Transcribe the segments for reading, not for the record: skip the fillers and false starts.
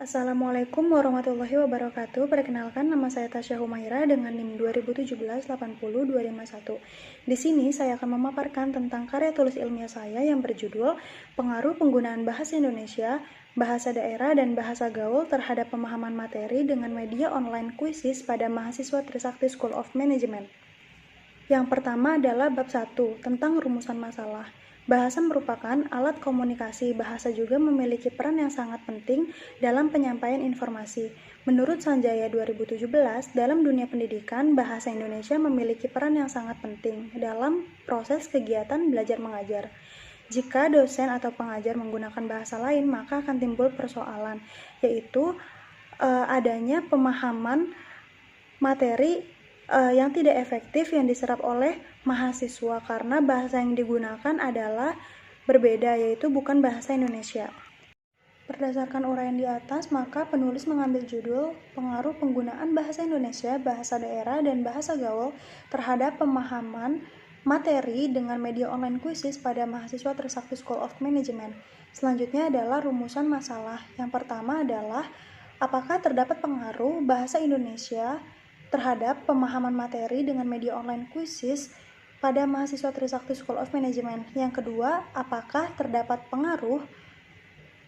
Assalamualaikum warahmatullahi wabarakatuh. Perkenalkan, nama saya Tasya Humaira dengan NIM 2017-80251. Di sini saya akan memaparkan tentang karya tulis ilmiah saya yang berjudul Pengaruh Penggunaan Bahasa Indonesia, Bahasa Daerah, dan Bahasa Gaul terhadap Pemahaman Materi dengan Media Online Kuisis pada Mahasiswa Trisakti School of Management. Yang pertama adalah bab 1 tentang rumusan masalah. Bahasa merupakan alat komunikasi. Bahasa juga memiliki peran yang sangat penting dalam penyampaian informasi. Menurut Sanjaya 2017, dalam dunia pendidikan, bahasa Indonesia memiliki peran yang sangat penting dalam proses kegiatan belajar mengajar. Jika dosen atau pengajar menggunakan bahasa lain, maka akan timbul persoalan, yaitu adanya pemahaman materi yang tidak efektif yang diserap oleh mahasiswa karena bahasa yang digunakan adalah berbeda, yaitu bukan bahasa Indonesia. Berdasarkan uraian di atas, maka penulis mengambil judul Pengaruh Penggunaan Bahasa Indonesia, Bahasa Daerah, dan Bahasa Gaul terhadap Pemahaman Materi dengan Media Online Kuisis pada Mahasiswa Trisakti School of Management. Selanjutnya adalah rumusan masalah. Yang pertama adalah apakah terdapat pengaruh bahasa Indonesia terhadap pemahaman materi dengan media online kuisis pada mahasiswa Trisakti School of Management. Yang kedua, apakah terdapat pengaruh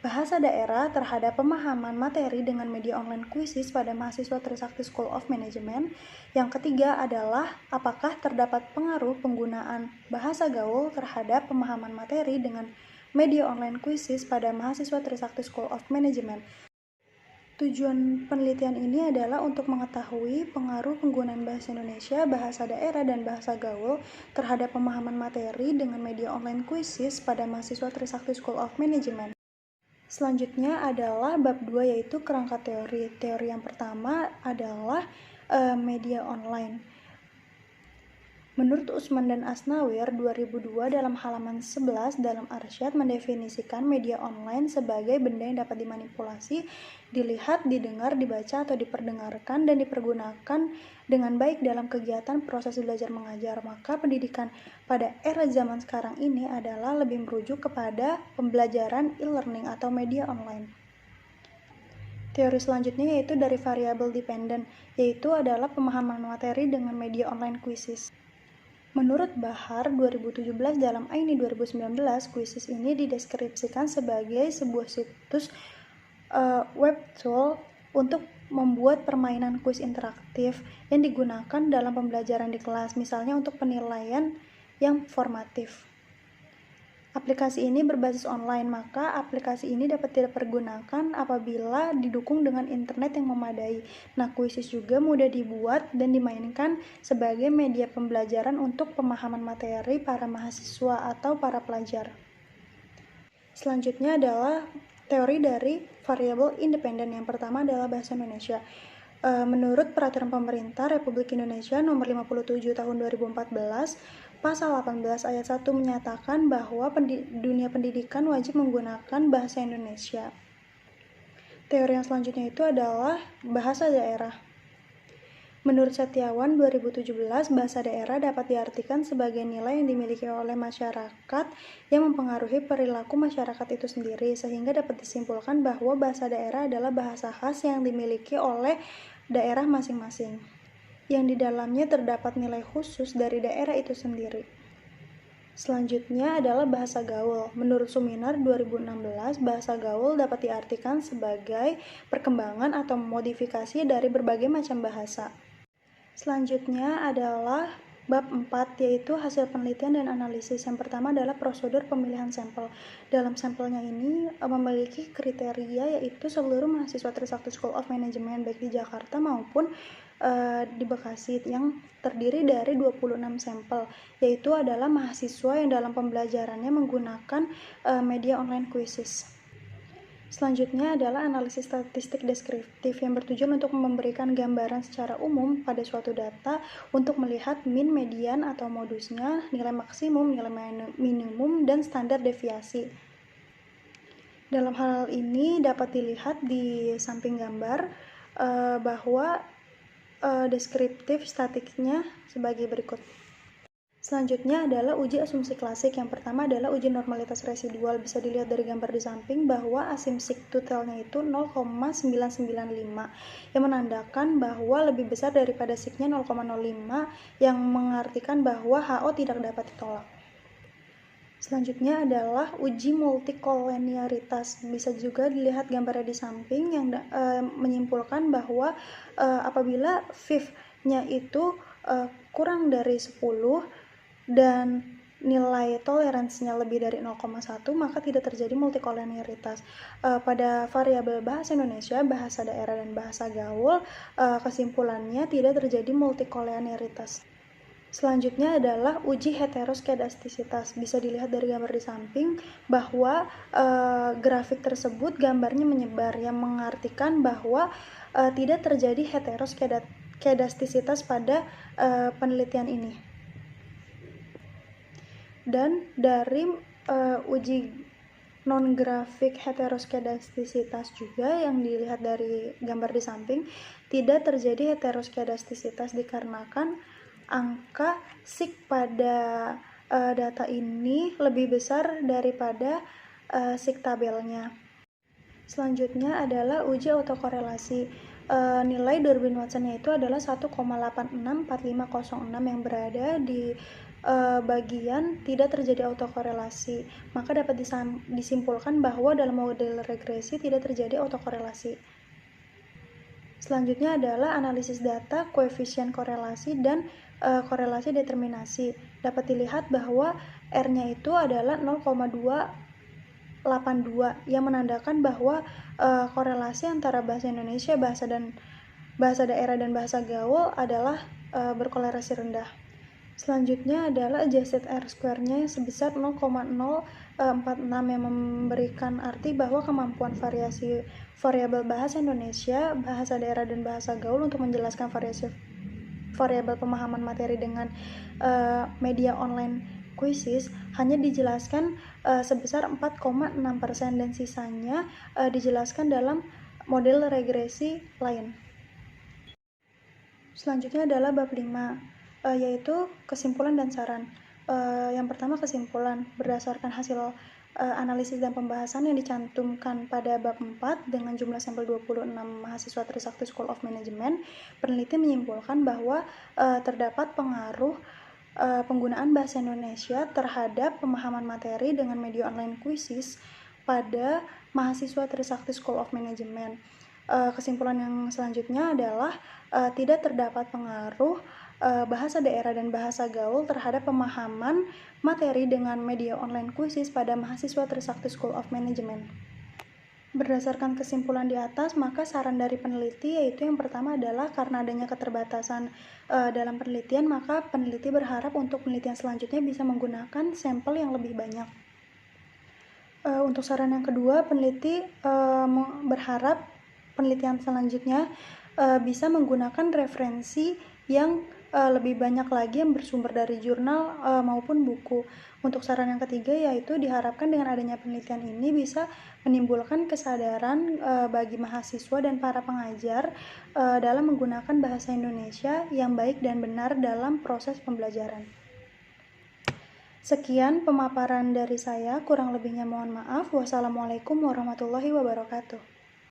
bahasa daerah terhadap pemahaman materi dengan media online kuisis pada mahasiswa Trisakti School of Management. Yang ketiga adalah apakah terdapat pengaruh penggunaan bahasa gaul terhadap pemahaman materi dengan media online kuisis pada mahasiswa Trisakti School of Management. Tujuan penelitian ini adalah untuk mengetahui pengaruh penggunaan bahasa Indonesia, bahasa daerah, dan bahasa gaul terhadap pemahaman materi dengan media online kuisis pada mahasiswa Trisakti School of Management. Selanjutnya adalah bab 2, yaitu kerangka teori. Teori yang pertama adalah media online. Menurut Usman dan Asnawir 2002 dalam halaman 11 dalam Arsyad mendefinisikan media online sebagai benda yang dapat dimanipulasi, dilihat, didengar, dibaca, atau diperdengarkan dan dipergunakan dengan baik dalam kegiatan proses belajar mengajar. Maka pendidikan pada era zaman sekarang ini adalah lebih merujuk kepada pembelajaran e-learning atau media online. Teori selanjutnya yaitu dari variable dependent, yaitu adalah pemahaman materi dengan media online kuisis. Menurut Bahar 2017 dalam Aini 2019, kuisis ini dideskripsikan sebagai sebuah situs web tool untuk membuat permainan kuis interaktif yang digunakan dalam pembelajaran di kelas, misalnya untuk penilaian yang formatif. Aplikasi ini berbasis online, maka aplikasi ini dapat dipergunakan apabila didukung dengan internet yang memadai. Nah, kuisis juga mudah dibuat dan dimainkan sebagai media pembelajaran untuk pemahaman materi para mahasiswa atau para pelajar. Selanjutnya adalah teori dari variabel independen. Yang pertama adalah bahasa Indonesia. Menurut Peraturan Pemerintah Republik Indonesia Nomor 57 Tahun 2014, Pasal 18 Ayat 1 menyatakan bahwa dunia pendidikan wajib menggunakan bahasa Indonesia. Teori yang selanjutnya itu adalah bahasa daerah. Menurut Setiawan 2017, bahasa daerah dapat diartikan sebagai nilai yang dimiliki oleh masyarakat yang mempengaruhi perilaku masyarakat itu sendiri, sehingga dapat disimpulkan bahwa bahasa daerah adalah bahasa khas yang dimiliki oleh daerah masing-masing, yang di dalamnya terdapat nilai khusus dari daerah itu sendiri. Selanjutnya adalah bahasa gaul. Menurut Suminar 2016, bahasa gaul dapat diartikan sebagai perkembangan atau modifikasi dari berbagai macam bahasa. Selanjutnya adalah bab 4, yaitu hasil penelitian dan analisis. Yang pertama adalah prosedur pemilihan sampel. Dalam sampelnya ini memiliki kriteria, yaitu seluruh mahasiswa Trisakti School of Management baik di Jakarta maupun di Bekasi, yang terdiri dari 26 sampel, yaitu adalah mahasiswa yang dalam pembelajarannya menggunakan media online kuisis. Selanjutnya adalah analisis statistik deskriptif yang bertujuan untuk memberikan gambaran secara umum pada suatu data untuk melihat min, median atau modusnya, nilai maksimum, nilai minimum, dan standar deviasi. Dalam hal ini dapat dilihat di samping gambar bahwa deskriptif statiknya sebagai berikut. Selanjutnya adalah uji asumsi klasik. Yang pertama adalah uji normalitas residual. Bisa dilihat dari gambar di samping bahwa asumsi tutelnya itu 0,995 yang menandakan bahwa lebih besar daripada signya 0,05 yang mengartikan bahwa HO tidak dapat ditolak. Selanjutnya adalah uji multikoleniaritas. Bisa juga dilihat gambarnya di samping yang menyimpulkan bahwa apabila VIF-nya itu kurang dari 10 dan nilai toleransinya lebih dari 0,1 maka tidak terjadi multikoleniaritas. Pada variabel bahasa Indonesia, bahasa daerah dan bahasa gaul, kesimpulannya tidak terjadi multikoleniaritas. Selanjutnya adalah uji heteroskedastisitas. Bisa dilihat dari gambar di samping bahwa grafik tersebut gambarnya menyebar yang mengartikan bahwa tidak terjadi heteroskedastisitas pada penelitian ini. Dan dari uji non-grafik heteroskedastisitas juga yang dilihat dari gambar di samping tidak terjadi heteroskedastisitas dikarenakan angka sig pada data ini lebih besar daripada sig tabelnya. Selanjutnya adalah uji autokorelasi. Nilai Durbin Watson-nya itu adalah 1,864506 yang berada di bagian tidak terjadi autokorelasi. Maka dapat disimpulkan bahwa dalam model regresi tidak terjadi autokorelasi. Selanjutnya adalah analisis data, koefisien korelasi, dan korelasi determinasi. Dapat dilihat bahwa R-nya itu adalah 0,282 yang menandakan bahwa korelasi antara bahasa Indonesia, bahasa daerah dan bahasa gaul adalah berkorelasi rendah. Selanjutnya adalah adjusted R-square-nya sebesar 0,046 yang memberikan arti bahwa kemampuan variasi variabel bahasa Indonesia, bahasa daerah dan bahasa gaul untuk menjelaskan variabel pemahaman materi dengan media online kuisis hanya dijelaskan sebesar 4,6% dan sisanya dijelaskan dalam model regresi lain. Selanjutnya adalah bab 5, yaitu kesimpulan dan saran. Yang pertama kesimpulan, berdasarkan hasil analisis dan pembahasan yang dicantumkan pada bab 4 dengan jumlah sampel 26 mahasiswa Trisakti School of Management, peneliti menyimpulkan bahwa terdapat pengaruh penggunaan bahasa Indonesia terhadap pemahaman materi dengan media online kuisis pada mahasiswa Trisakti School of Management. Kesimpulan yang selanjutnya adalah tidak terdapat pengaruh bahasa daerah dan bahasa gaul terhadap pemahaman materi dengan media online kuisis pada mahasiswa Trisakti School of Management. Berdasarkan kesimpulan di atas, maka saran dari peneliti yaitu yang pertama adalah karena adanya keterbatasan dalam penelitian, maka peneliti berharap untuk penelitian selanjutnya bisa menggunakan sampel yang lebih banyak. Untuk saran yang kedua, peneliti berharap penelitian selanjutnya bisa menggunakan referensi yang lebih banyak lagi yang bersumber dari jurnal maupun buku. Untuk saran yang ketiga yaitu diharapkan dengan adanya penelitian ini bisa menimbulkan kesadaran bagi mahasiswa dan para pengajar dalam menggunakan bahasa Indonesia yang baik dan benar dalam proses pembelajaran. Sekian pemaparan dari saya, kurang lebihnya mohon maaf. Wassalamualaikum warahmatullahi wabarakatuh.